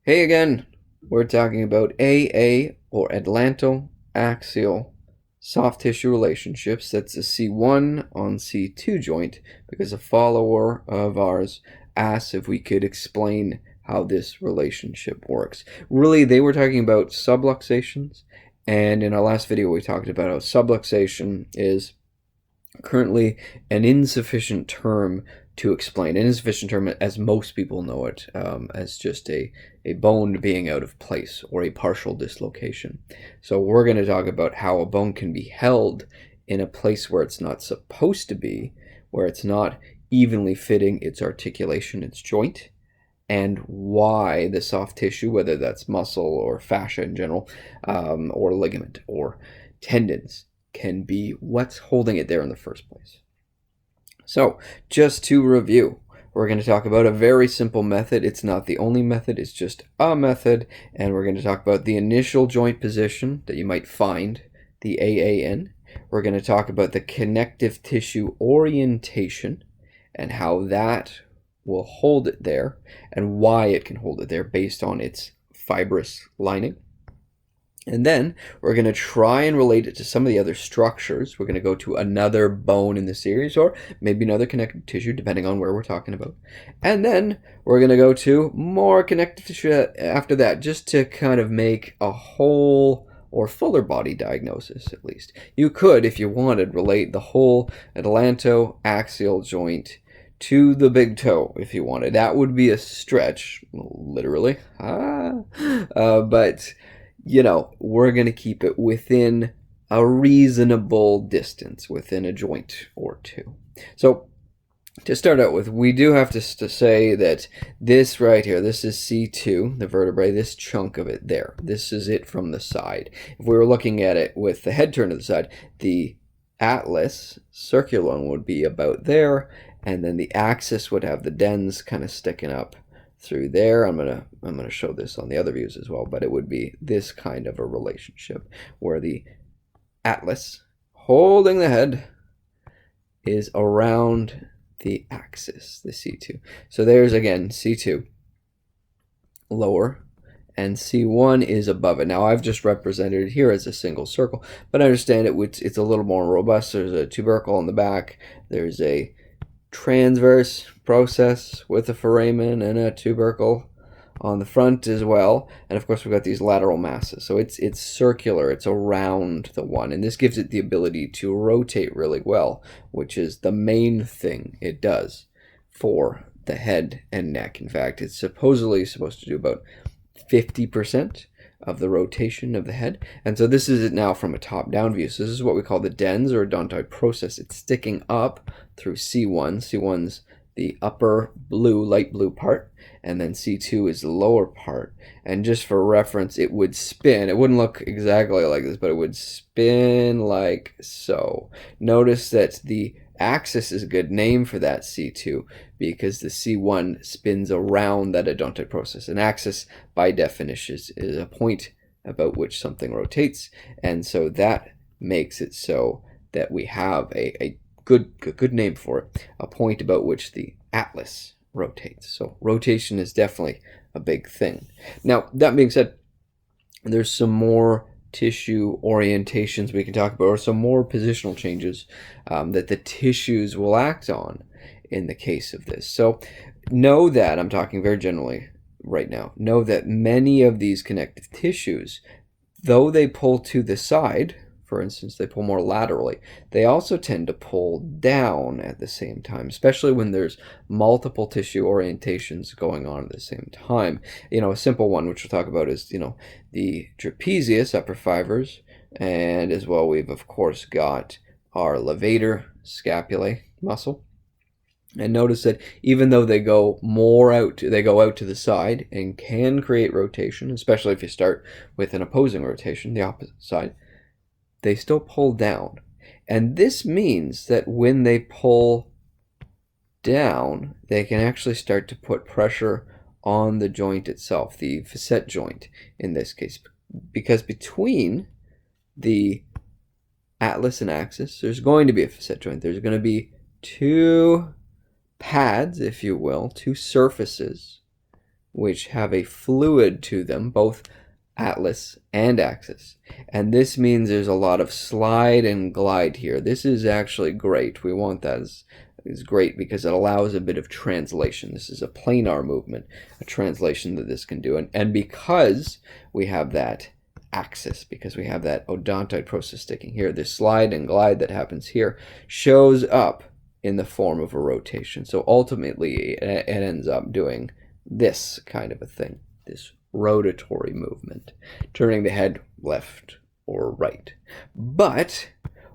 Hey again, we're talking about AA or atlantoaxial soft tissue relationships. That's a C1 on C2 joint because a follower of ours asked if we could explain how this relationship works. Really, they were talking about subluxations, and in our last video we talked about how subluxation is currently an insufficient term to explain. An insufficient term as most people know it, as just a bone being out of place or a partial dislocation. So we're going to talk about how a bone can be held in a place where it's not supposed to be, where it's not evenly fitting its articulation, its joint, and why the soft tissue, whether that's muscle or fascia in general, or ligament or tendons, can be what's holding it there in the first place. So, just to review, we're going to talk about a very simple method. It's not the only method, it's just a method, and we're going to talk about the initial joint position that you might find, the AAN. We're going to talk about the connective tissue orientation and how that will hold it there and why it can hold it there based on its fibrous lining. And then we're going to try and relate it to some of the other structures. We're going to go to another bone in the series or maybe another connective tissue depending on where we're talking about. And then we're going to go to more connective tissue after that just to kind of make a whole or fuller body diagnosis at least. You could, if you wanted, relate the whole atlantoaxial joint to the big toe if you wanted. That would be a stretch, literally. But you know, we're going to keep it within a reasonable distance, within a joint or two. So to start out with, we do have to say that this right here, this is C2, the vertebrae, this chunk of it there. This is it from the side. If we were looking at it with the head turned to the side, the atlas, circular one, would be about there, and then the axis would have the dens kind of sticking up through there. I'm gonna show this on the other views as well, but it would be this kind of a relationship where the atlas holding the head is around the axis, the C2. So there's again C2 lower and C1 is above it. Now I've just represented it here as a single circle, but I understand it's a little more robust. There's a tubercle on the back, there's a transverse process with a foramen and a tubercle on the front as well, and of course we've got these lateral masses, so it's circular, it's around the one, and this gives it the ability to rotate really well, which is the main thing it does for the head and neck. In fact, it's supposedly supposed to do about 50% of the rotation of the head. And so this is it now from a top-down view. So this is what we call the dens or odontoid process. It's sticking up through C1. C1's the upper blue, light blue part, and then C2 is the lower part. And just for reference, it would spin. It wouldn't look exactly like this, but it would spin like so. Notice that the axis is a good name for that C2 because the C1 spins around that odontoid process. An axis, by definition, is a point about which something rotates, and so that makes it so that we have a good name for it, a point about which the atlas rotates. So rotation is definitely a big thing. Now, that being said, there's some more tissue orientations we can talk about, or some more positional changes that the tissues will act on in the case of this. So know that, I'm talking very generally right now, know that many of these connective tissues, though they pull to the side, for instance, they pull more laterally, they also tend to pull down at the same time, especially when there's multiple tissue orientations going on at the same time. You know, a simple one, which we'll talk about, is, you know, the trapezius, upper fibers, and as well we've, of course, got our levator scapulae muscle. And notice that even though they go out to the side and can create rotation, especially if you start with an opposing rotation, the opposite side, they still pull down. And this means that when they pull down, they can actually start to put pressure on the joint itself, the facet joint in this case, because between the atlas and axis, there's going to be a facet joint. There's going to be two pads, if you will, two surfaces which have a fluid to them, both atlas and axis. And this means there's a lot of slide and glide here. This is actually great. We want that is great because it allows a bit of translation. This is a planar movement, a translation that this can do. And because we have that axis, because we have that odontoid process sticking here, this slide and glide that happens here shows up in the form of a rotation. So ultimately it ends up doing this kind of a thing, this rotatory movement, turning the head left or right. But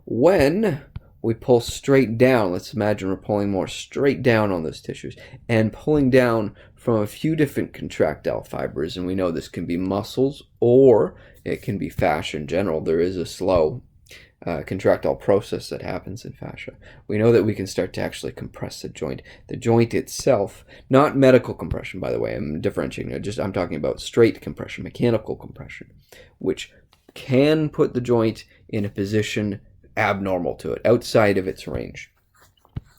when we pull straight down, let's imagine we're pulling more straight down on those tissues and pulling down from a few different contractile fibers, and we know this can be muscles or it can be fascia in general. There is a slow contractile process that happens in fascia. We know that we can start to actually compress the joint. The joint itself, not medical compression, by the way, I'm differentiating. I'm talking about straight compression, mechanical compression, which can put the joint in a position abnormal to it, outside of its range.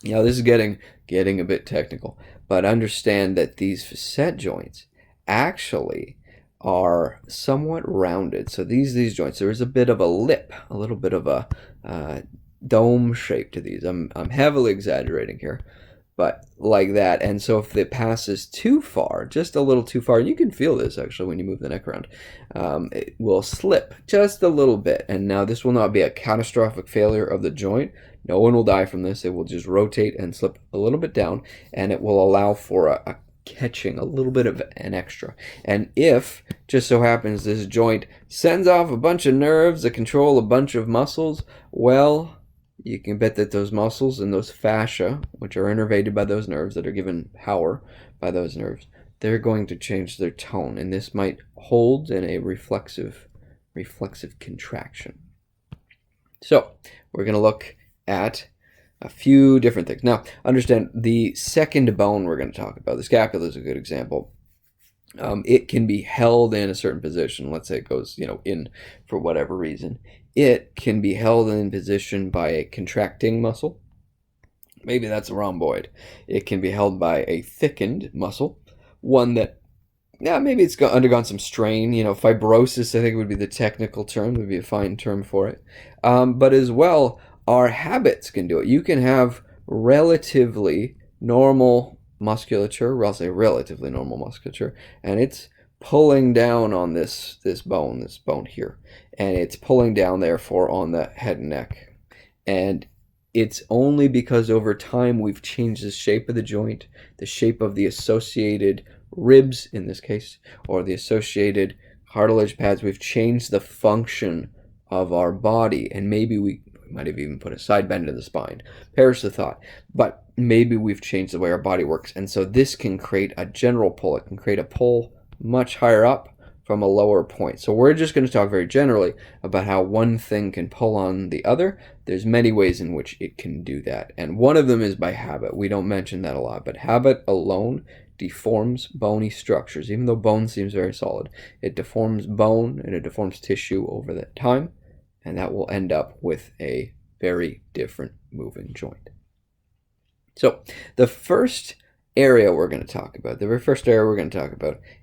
Now this is getting a bit technical, but understand that these facet joints actually are somewhat rounded. So these joints, there is a bit of a lip, a little bit of a dome shape to these. I'm heavily exaggerating here, but like that. And so if it passes too far, just a little too far, and you can feel this actually when you move the neck around, it will slip just a little bit. And now this will not be a catastrophic failure of the joint. No one will die from this. It will just rotate and slip a little bit down, and it will allow for a catching, a little bit of an extra. And if just so happens this joint sends off a bunch of nerves that control a bunch of muscles, well, you can bet that those muscles and those fascia, which are innervated by those nerves, that are given power by those nerves, they're going to change their tone, and this might hold in a reflexive contraction. So we're going to look at a few different things. Now, understand the second bone we're going to talk about, the scapula is a good example. It can be held in a certain position. Let's say it goes, in for whatever reason. It can be held in position by a contracting muscle. Maybe that's a rhomboid. It can be held by a thickened muscle, one that, maybe it's undergone some strain. Fibrosis, I think would be the technical term, would be a fine term for it. But as well, our habits can do it. You can have relatively normal musculature, or I'll say relatively normal musculature, and it's pulling down on this bone here, and it's pulling down therefore on the head and neck. And it's only because over time we've changed the shape of the joint, the shape of the associated ribs in this case, or the associated cartilage pads. We've changed the function of our body, and maybe we might have even put a side bend in the spine. Perish the thought. But maybe we've changed the way our body works. And so this can create a general pull. It can create a pull much higher up from a lower point. So we're just going to talk very generally about how one thing can pull on the other. There's many ways in which it can do that. And one of them is by habit. We don't mention that a lot, but habit alone deforms bony structures. Even though bone seems very solid, it deforms bone and it deforms tissue over that time. And that will end up with a very different moving joint. So the first area we're going to talk about,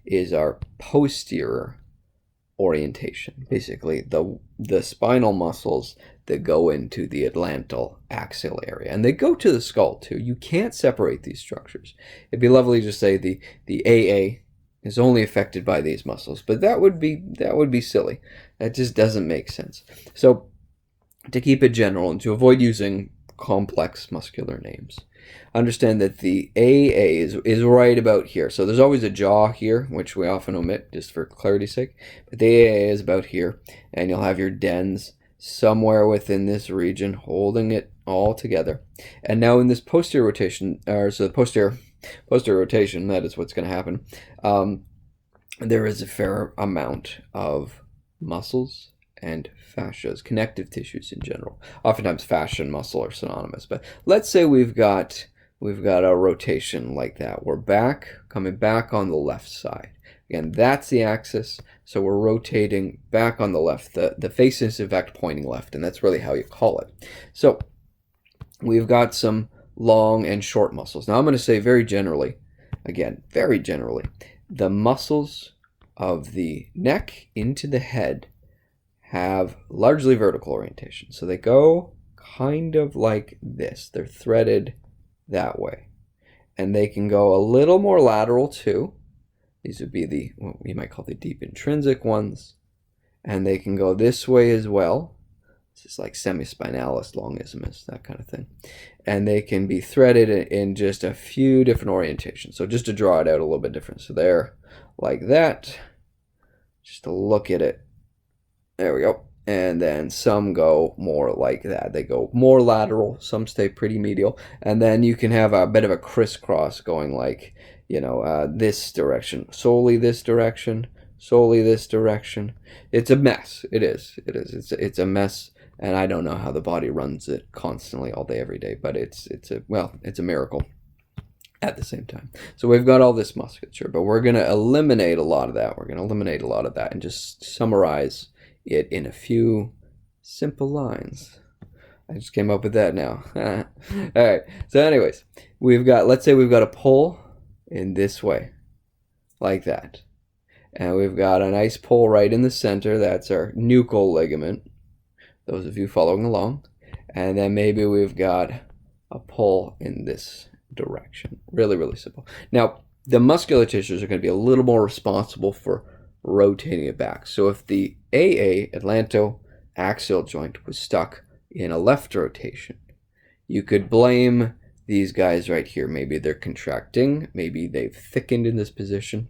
is our posterior orientation. Basically, the spinal muscles that go into the atlantal axial area. And they go to the skull too. You can't separate these structures. It'd be lovely to say the AA is only affected by these muscles, but that would be silly. That just doesn't make sense. So to keep it general and to avoid using complex muscular names, understand that the AA is right about here. So there's always a jaw here, which we often omit just for clarity's sake, but the AA is about here, and you'll have your dens somewhere within this region holding it all together. And now in this posterior rotation, posterior rotation, that is what's going to happen. There is a fair amount of muscles and fascias, connective tissues in general. Oftentimes fascia and muscle are synonymous, but let's say we've got a rotation like that. We're coming back on the left side. Again, that's the axis, so we're rotating back on the left. The face is in fact pointing left, and that's really how you call it. So we've got some long and short muscles. Now I'm going to say very generally, the muscles of the neck into the head have largely vertical orientation. So they go kind of like this. They're threaded that way. And they can go a little more lateral too. These would be what we might call the deep intrinsic ones. And they can go this way as well. This is like semispinalis, longissimus, that kind of thing. And they can be threaded in just a few different orientations. So just to draw it out a little bit different. So they're like that. Just to look at it. There we go. And then some go more like that. They go more lateral. Some stay pretty medial. And then you can have a bit of a crisscross going like, this direction, solely this direction, solely this direction. It's a mess. It is. It's a mess. And I don't know how the body runs it constantly all day, every day. But it's a miracle at the same time. So we've got all this musculature, but we're going to eliminate a lot of that. We're going to eliminate a lot of that and just summarize it in a few simple lines. I just came up with that now. All right. So anyways, let's say we've got a pull in this way, like that. And we've got a nice pull right in the center. That's our nuchal ligament. Those of you following along. And then maybe we've got a pull in this direction. Really, really simple. Now, the muscular tissues are going to be a little more responsible for rotating it back. So if the AA, atlantoaxial joint, was stuck in a left rotation, you could blame these guys right here. Maybe they're contracting, maybe they've thickened in this position,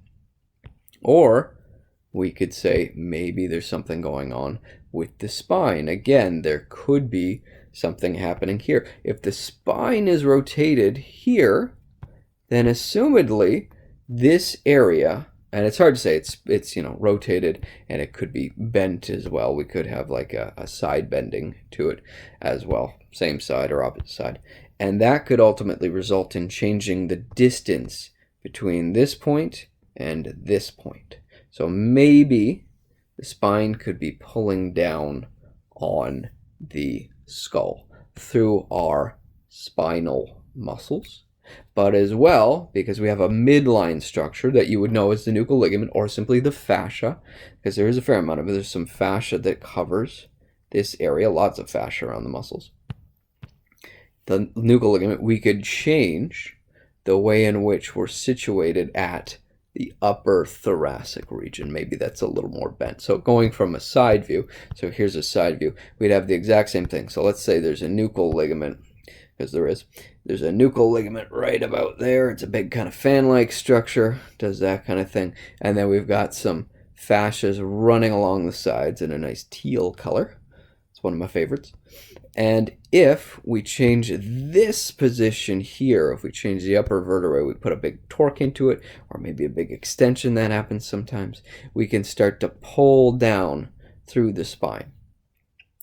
or we could say maybe there's something going on with the spine. Again, there could be something happening here. If the spine is rotated here, then assumedly this area, and it's hard to say, it's rotated, and it could be bent as well. We could have like a side bending to it as well, same side or opposite side. And that could ultimately result in changing the distance between this point and this point. So maybe the spine could be pulling down on the skull through our spinal muscles. But as well, because we have a midline structure that you would know as the nuchal ligament or simply the fascia, because there is a fair amount of it. There's some fascia that covers this area, lots of fascia around the muscles. The nuchal ligament, we could change the way in which we're situated at the upper thoracic region. Maybe that's a little more bent. So going from a side view, so here's a side view, we'd have the exact same thing. So let's say there's a nuchal ligament, because there's a nuchal ligament right about there. It's a big kind of fan-like structure, does that kind of thing. And then we've got some fascias running along the sides in a nice teal color. It's one of my favorites. And if we change this position here, if we change the upper vertebrae, we put a big torque into it, or maybe a big extension, that happens sometimes, we can start to pull down through the spine.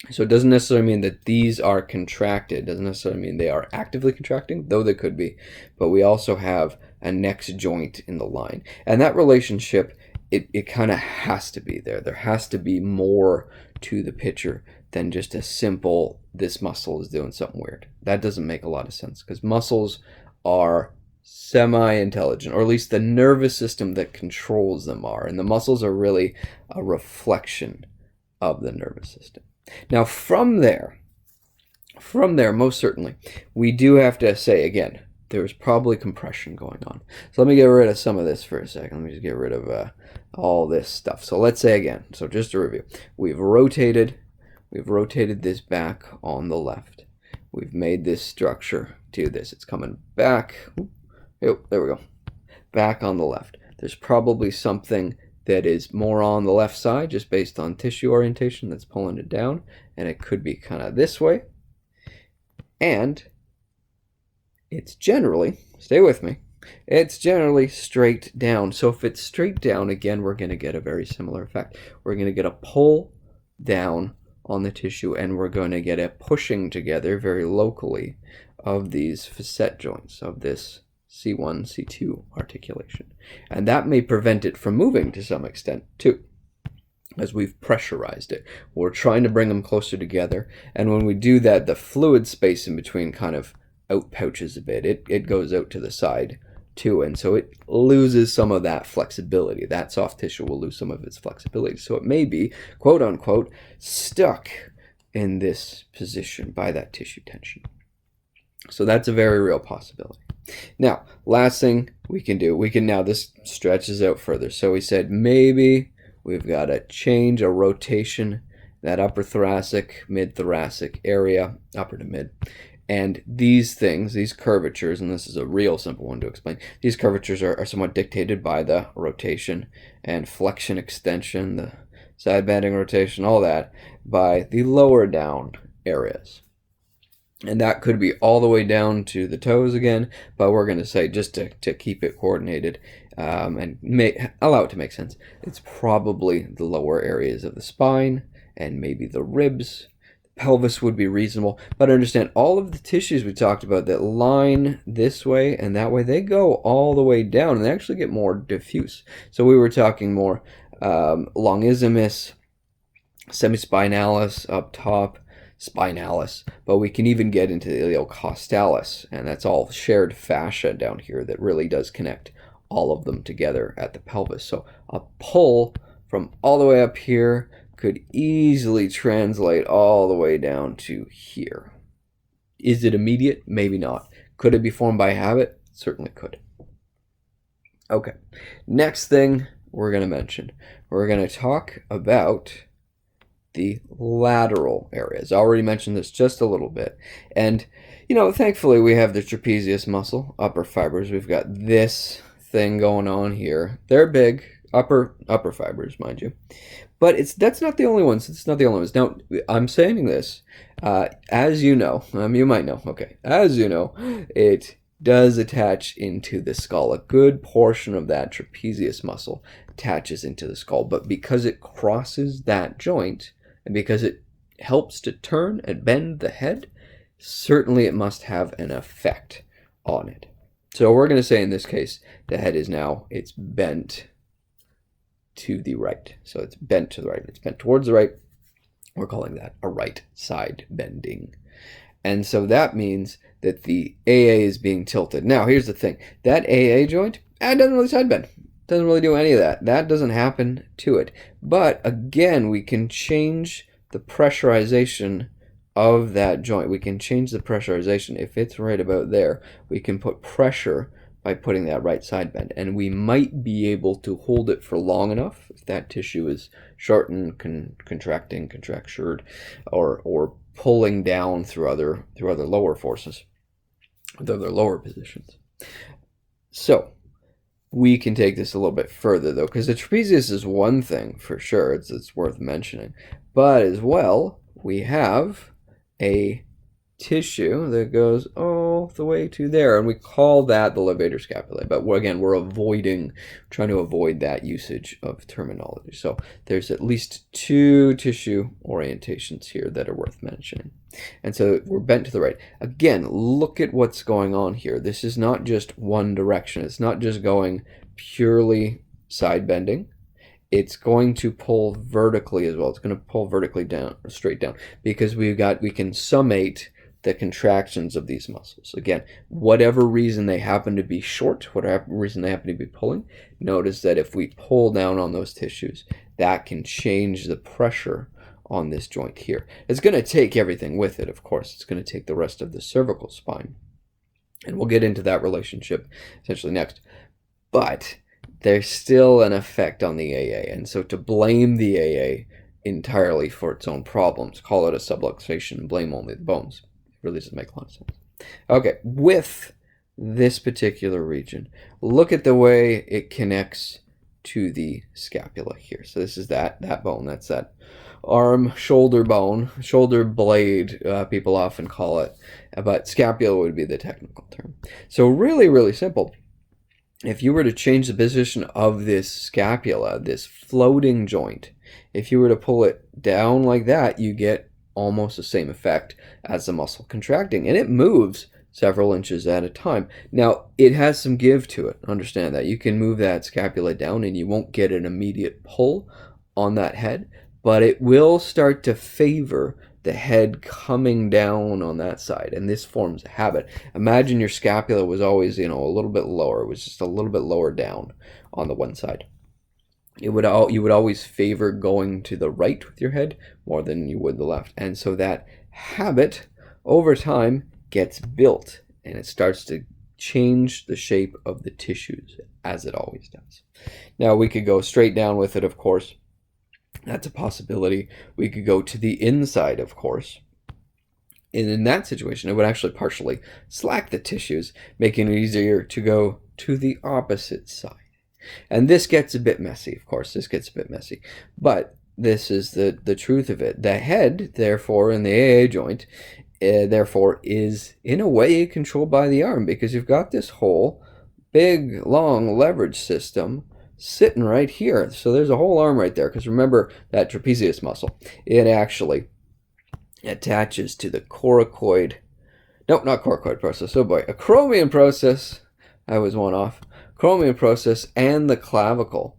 So it doesn't necessarily mean that these are contracted. It doesn't necessarily mean they are actively contracting, though they could be. But we also have a next joint in the line. And that relationship, it kind of has to be there. There has to be more to the picture than just a simple, this muscle is doing something weird. That doesn't make a lot of sense, because muscles are semi-intelligent, or at least the nervous system that controls them are. And the muscles are really a reflection of the nervous system. Now from there, most certainly, we do have to say, again, there's probably compression going on. So let me get rid of some of this for a second. Let me just get rid of all this stuff. So let's say again, so just to review, we've rotated this back on the left. We've made this structure to this. It's coming back. Oh, there we go. Back on the left. There's probably something that is more on the left side, just based on tissue orientation, that's pulling it down. And it could be kind of this way. And it's generally, stay with me, it's generally straight down. So if it's straight down, again, we're going to get a very similar effect. We're going to get a pull down on the tissue, and we're going to get a pushing together very locally of these facet joints, of this C1, C2 articulation. And that may prevent it from moving to some extent too, as we've pressurized it. We're trying to bring them closer together, and when we do that, the fluid space in between kind of outpouches a bit. It goes out to the side too, and so it loses some of that flexibility. That soft tissue will lose some of its flexibility, so it may be, quote unquote, stuck in this position by that tissue tension. So that's a very real possibility. Now, last thing we can do, now this stretches out further. So we said maybe we've got to change a rotation, that upper thoracic, mid-thoracic area, upper to mid. And these things, these curvatures, and this is a real simple one to explain, these curvatures are somewhat dictated by the rotation and flexion extension, the side bending rotation, all that, by the lower down areas. And that could be all the way down to the toes again, but we're going to say, just to keep it coordinated and allow it to make sense, it's probably the lower areas of the spine and maybe the ribs. The pelvis would be reasonable, but understand all of the tissues we talked about that line this way and that way, they go all the way down and they actually get more diffuse. So we were talking more longissimus, semispinalis up top, spinalis, but we can even get into the iliocostalis, and that's all shared fascia down here that really does connect all of them together at the pelvis. So a pull from all the way up here could easily translate all the way down to here. Is it immediate? Maybe not. Could it be formed by habit? Certainly could. Okay, next thing we're going to mention, we're going to talk about the lateral areas. I already mentioned this just a little bit. And, thankfully we have the trapezius muscle, upper fibers. We've got this thing going on here. They're big, upper fibers, mind you. But that's not the only ones. It's not the only ones. Now, I'm saying this, as you know, you might know, okay, as you know, it does attach into the skull. A good portion of that trapezius muscle attaches into the skull, but because it crosses that joint, and because it helps to turn and bend the head, certainly it must have an effect on it. So we're going to say in this case, the head is now, it's bent to the right. So it's bent to the right. It's bent towards the right. We're calling that a right side bending. And so that means that the AA is being tilted. Now, here's the thing. That AA joint, it doesn't really side bend. Doesn't really do any of that. That doesn't happen to it. But again, we can change the pressurization of that joint. We can change the pressurization. If it's right about there, we can put pressure by putting that right side bend. And we might be able to hold it for long enough if that tissue is shortened, contracting, contractured, or pulling down through other lower forces, with other lower positions. So we can take this a little bit further, though, because the trapezius is one thing for sure. It's worth mentioning. But as well, we have a tissue that goes all the way to there, and we call that the levator scapulae. But again, we're trying to avoid that usage of terminology. So there's at least two tissue orientations here that are worth mentioning. And so we're bent to the right. Again, look at what's going on here. This is not just one direction. It's not just going purely side bending. It's going to pull vertically as well. It's going to pull vertically down, straight down, because we can summate the contractions of these muscles. Again, whatever reason they happen to be short, whatever reason they happen to be pulling, notice that if we pull down on those tissues, that can change the pressure on this joint here. It's going to take everything with it, of course. It's going to take the rest of the cervical spine. And we'll get into that relationship essentially next. But there's still an effect on the AA. And so to blame the AA entirely for its own problems, call it a subluxation, blame only the bones, really doesn't make a lot of sense. Okay, with this particular region, look at the way it connects to the scapula here. So this is that bone. That's that arm shoulder bone, shoulder blade, people often call it, but scapula would be the technical term. So really, really simple. If you were to change the position of this scapula, this floating joint, if you were to pull it down like that, you get almost the same effect as the muscle contracting, and it moves several inches at a time. Now, it has some give to it. Understand that. You can move that scapula down and you won't get an immediate pull on that head, but it will start to favor the head coming down on that side, and this forms a habit. Imagine your scapula was always, a little bit lower. It was just a little bit lower down on the one side. You would always favor going to the right with your head more than you would the left. And so that habit over time gets built, and it starts to change the shape of the tissues, as it always does. Now, we could go straight down with it, of course. That's a possibility. We could go to the inside, of course. And in that situation, it would actually partially slack the tissues, making it easier to go to the opposite side. And this gets a bit messy, of course. This gets a bit messy. But this is the truth of it. The head, therefore, in the AA joint, therefore, is in a way controlled by the arm, because you've got this whole big, long leverage system sitting right here. So there's a whole arm right there, because remember that trapezius muscle. It actually attaches to the coracoid. Nope, not coracoid process. Oh boy, acromion process. I was one off. Acromion process and the clavicle.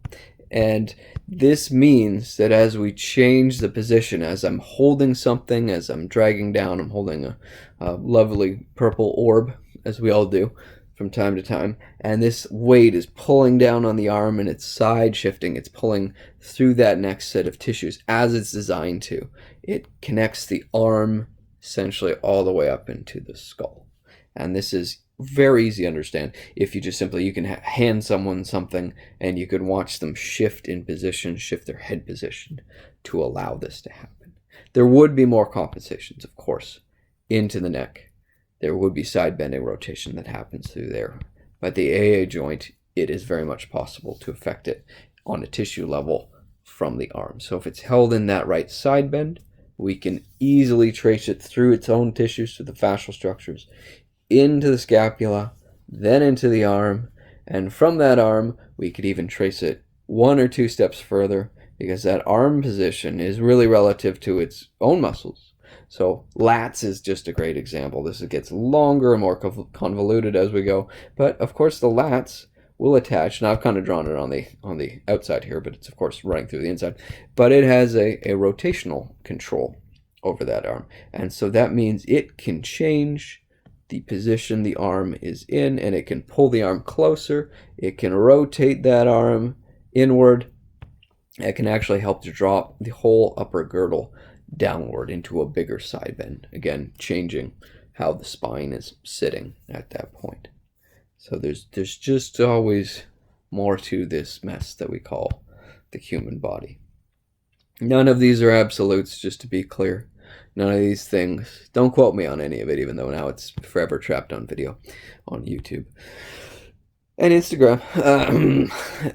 And this means that as we change the position, as I'm holding something, as I'm dragging down, I'm holding a lovely purple orb, as we all do from time to time, and this weight is pulling down on the arm, and it's side shifting. It's pulling through that next set of tissues as it's designed to. It connects the arm essentially all the way up into the skull. And this is very easy to understand. If you can hand someone something, and you can watch them shift in position, shift their head position to allow this to happen. There would be more compensations, of course, into the neck. There would be side bending rotation that happens through there. But the AA joint, it is very much possible to affect it on a tissue level from the arm. So if it's held in that right side bend, we can easily trace it through its own tissues, through the fascial structures, into the scapula, then into the arm, and from that arm, we could even trace it 1 or 2 steps further, because that arm position is really relative to its own muscles. So lats is just a great example. This gets longer and more convoluted as we go, but of course the lats will attach. Now I've kind of drawn it on the outside here, but it's of course running through the inside. But it has a rotational control over that arm, and so that means it can change the position the arm is in, and it can pull the arm closer. It can rotate that arm inward. It can actually help to drop the whole upper girdle downward into a bigger side bend, again changing how the spine is sitting at that point. So there's just always more to this mess that we call the human body. None of these are absolutes, just to be clear. None of these things, don't quote me on any of it, even though now it's forever trapped on video on YouTube and Instagram.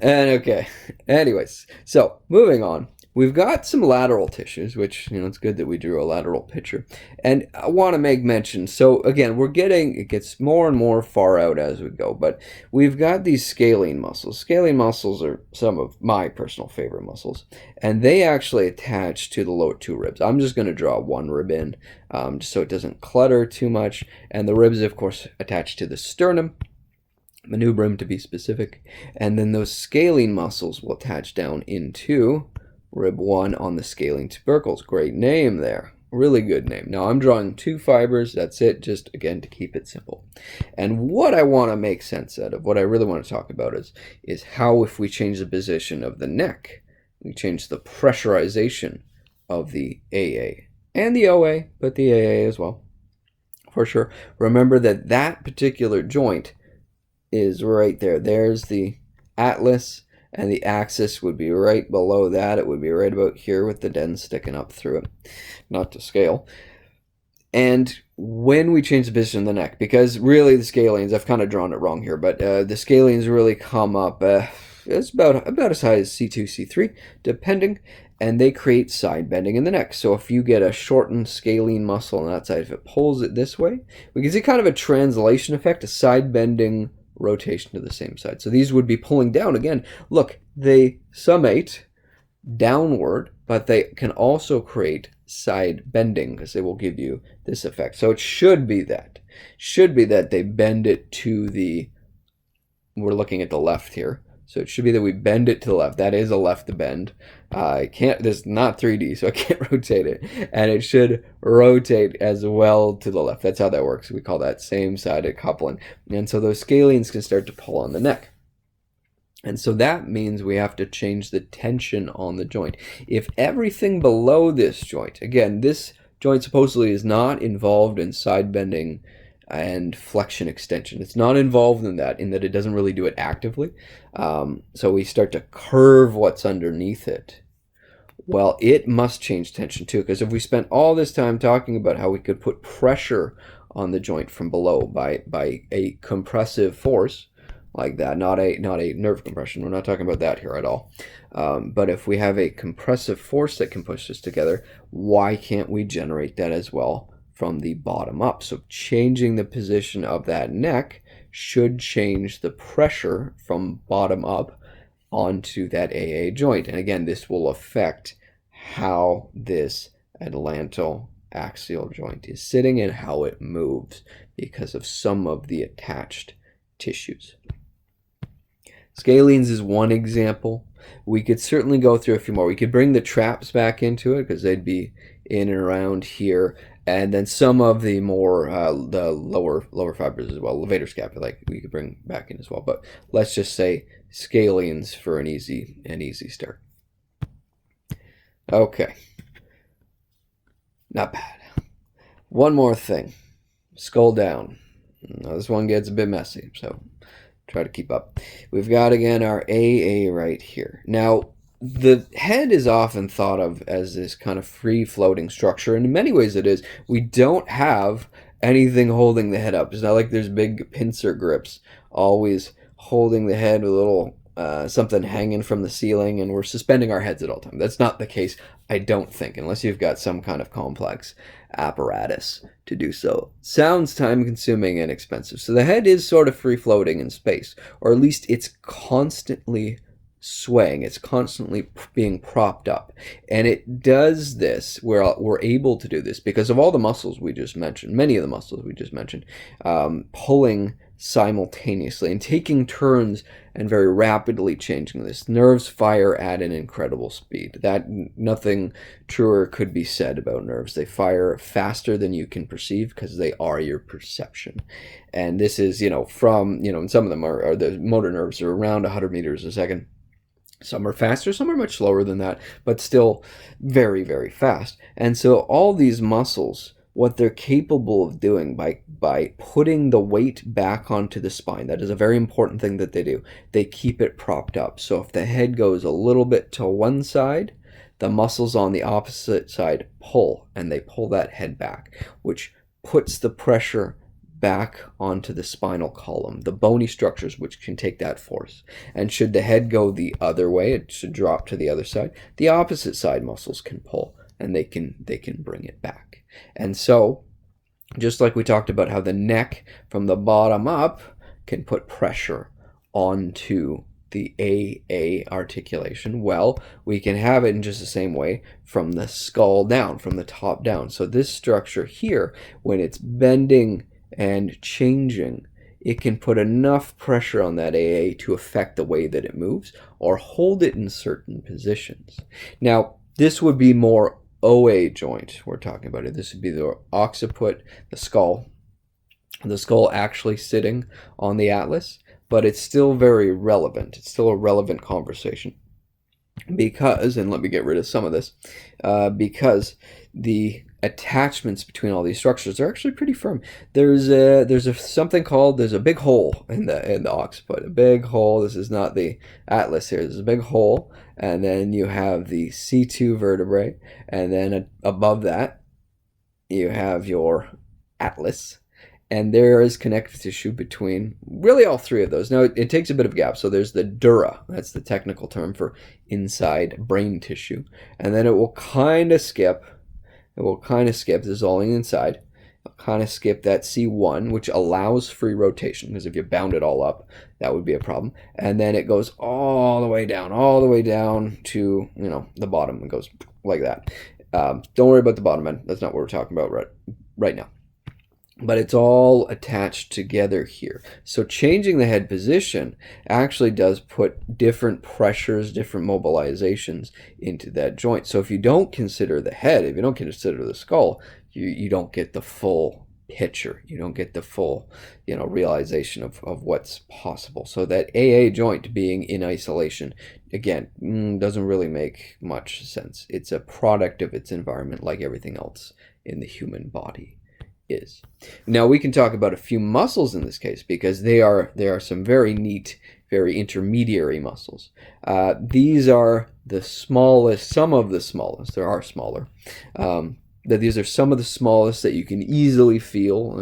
And okay, anyways, so moving on. We've got some lateral tissues, which, it's good that we drew a lateral picture. And I want to make mention, so again, it gets more and more far out as we go, but we've got these scalene muscles. Scalene muscles are some of my personal favorite muscles, and they actually attach to the lower 2 ribs. I'm just going to draw 1 rib in, just so it doesn't clutter too much. And the ribs, of course, attach to the sternum, manubrium to be specific, and then those scalene muscles will attach down into rib 1 on the scalene tubercles. Great name there. Really good name. Now I'm drawing 2 fibers. That's it, just again to keep it simple. And what I want to make sense out of, what I really want to talk about is how, if we change the position of the neck, we change the pressurization of the AA and the OA, but the AA as well, for sure. Remember that particular joint is right there. There's the atlas, and the axis would be right below that. It would be right about here with the dens sticking up through it, not to scale. And when we change the position of the neck, because really the scalenes, I've kind of drawn it wrong here, but the scalenes really come up, it's about as high as C2, C3, depending, and they create side bending in the neck. So if you get a shortened scalene muscle on that side, if it pulls it this way, we can see kind of a translation effect, a side bending rotation to the same side. So these would be pulling down again. Look, they summate downward, but they can also create side bending, because they will give you this effect. So it should be that they bend it to the, we're looking at the left here, So it should be that we bend it to the left. That is a left bend. I can't, this is not 3D, so I can't rotate it. And it should rotate as well to the left. That's how that works. We call that same-sided coupling. And so those scalenes can start to pull on the neck. And so that means we have to change the tension on the joint. If everything below this joint, again, this joint supposedly is not involved in side bending and flexion extension. It's not involved in that it doesn't really do it actively. So we start to curve what's underneath it. Well, it must change tension too, because if we spent all this time talking about how we could put pressure on the joint from below by a compressive force, like that, not a nerve compression. We're not talking about that here at all. But if we have a compressive force that can push this together, why can't we generate that as well from the bottom up? So changing the position of that neck should change the pressure from bottom up onto that AA joint. And again, this will affect how this atlantal axial joint is sitting and how it moves because of some of the attached tissues. Scalenes is one example. We could certainly go through a few more. We could bring the traps back into it because they'd be in and around here, and then some of the more the lower fibers as well, levator scapula, like we could bring back in as well. But let's just say scalenes for an easy start. Okay, not bad. One more thing, skull down. Now this one gets a bit messy, so try to keep up. We've got, again, our AA right here. Now, the head is often thought of as this kind of free-floating structure, and in many ways it is. We don't have anything holding the head up. It's not like there's big pincer grips always holding the head with a little something hanging from the ceiling, and we're suspending our heads at all times. That's not the case, I don't think, unless you've got some kind of complex apparatus to do so. Sounds time-consuming and expensive. So the head is sort of free-floating in space, or at least it's constantly swaying. It's constantly being propped up. And it does this, we're able to do this because of all the muscles we just mentioned, many of the muscles we just mentioned, pulling simultaneously and taking turns and very rapidly changing this. Nerves fire at an incredible speed. That nothing truer could be said about nerves. They fire faster than you can perceive because they are your perception. And this is, from, and some of them are the motor nerves are around 100 meters a second. Some are faster, some are much slower than that, but still very, very fast. And so all these muscles, what they're capable of doing by putting the weight back onto the spine, that is a very important thing that they do. They keep it propped up. So if the head goes a little bit to one side, the muscles on the opposite side pull, and they pull that head back, which puts the pressure back onto the spinal column, the bony structures which can take that force. And should the head go the other way, it should drop to the other side, the opposite side muscles can pull, and they can bring it back. And so, just like we talked about how the neck from the bottom up can put pressure onto the AA articulation, well, we can have it in just the same way from the skull down, from the top down. So this structure here, when it's bending and changing, it can put enough pressure on that AA to affect the way that it moves or hold it in certain positions. Now, this would be more OA joint we're talking about it. This would be the occiput, the skull actually sitting on the atlas, but it's still very relevant. It's still a relevant conversation because, and let me get rid of some of this, because the attachments between all these structures are actually pretty firm. There's a big hole in the occiput, a big hole. This is not the atlas here. There's a big hole, and then you have the C2 vertebrae, and then above that you have your atlas, and there is connective tissue between really all three of those. Now it takes a bit of gap, so there's the dura, that's the technical term for inside brain tissue, and then it will kind of skip. This is all inside. It'll kind of skip that C1, which allows free rotation, because if you bound it all up, that would be a problem. And then it goes all the way down to, the bottom. It goes like that. Don't worry about the bottom end. That's not what we're talking about right now. but it's all attached together here. So changing the head position actually does put different pressures, different mobilizations into that joint. So if you don't consider the head, if you don't consider the skull, you don't get the full picture. You don't get the full, realization of what's possible. So that AA joint being in isolation, again, doesn't really make much sense. It's a product of its environment like everything else in the human body is. Now we can talk about a few muscles in this case because there are some very neat, very intermediary muscles. These are the smallest, some of the smallest. There are smaller. These are some of the smallest that you can easily feel.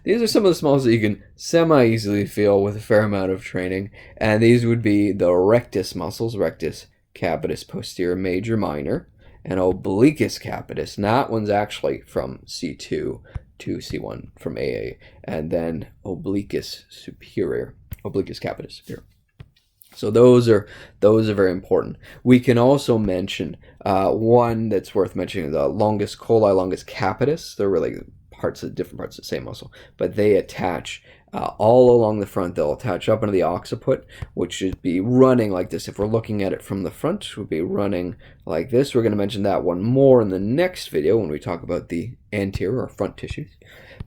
These are some of the smallest that you can semi-easily feel with a fair amount of training, and these would be the rectus muscles, rectus capitis posterior major minor, and obliquus capitis. And that one's actually from C2 to C1 from AA, and then obliquus superior, obliquus capitis superior. So those are very important. We can also mention one that's worth mentioning: the longus colli, longus capitis. They're really different parts of the same muscle, but they attach all along the front. They'll attach up into the occiput, which should be running like this. If we're looking at it from the front, it would be running like this. We're going to mention that one more in the next video when we talk about the anterior or front tissues.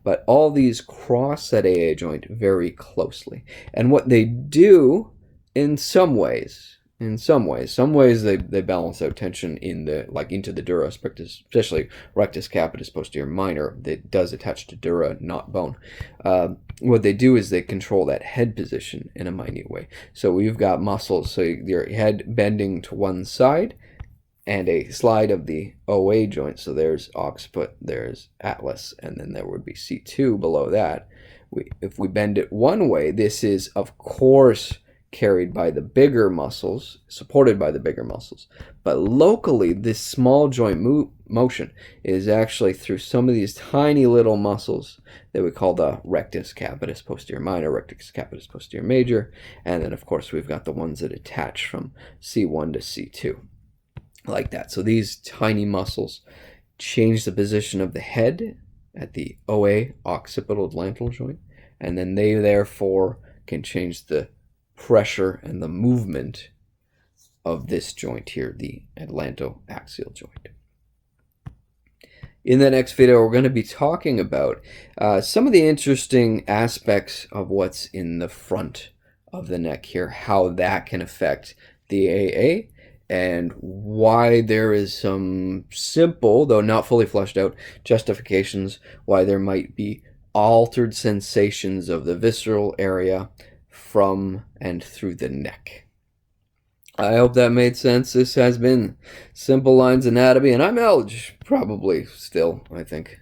But all these cross that AA joint very closely, and what they do, in some ways they balance out tension into the dura, especially rectus capitis posterior minor. That does attach to dura, not bone. What they do is they control that head position in a minute way. So we've got muscles, so your head bending to one side, and a slide of the OA joint. So there's occiput, there's atlas, and then there would be C2 below that. If we bend it one way, this is of course carried by the bigger muscles, supported by the bigger muscles. But locally, this small joint motion is actually through some of these tiny little muscles that we call the rectus capitis posterior minor, rectus capitis posterior major, and then of course we've got the ones that attach from C1 to C2, like that. So these tiny muscles change the position of the head at the OA, occipital atlantal joint, and then they therefore can change the pressure and the movement of this joint here, the atlantoaxial joint. In the next video, we're going to be talking about some of the interesting aspects of what's in the front of the neck here, how that can affect the AA, and why there is some simple, though not fully fleshed out, justifications why there might be altered sensations of the visceral area from and through the neck. I hope that made sense. This has been Simple Lines Anatomy, and I'm Elge, probably still, I think.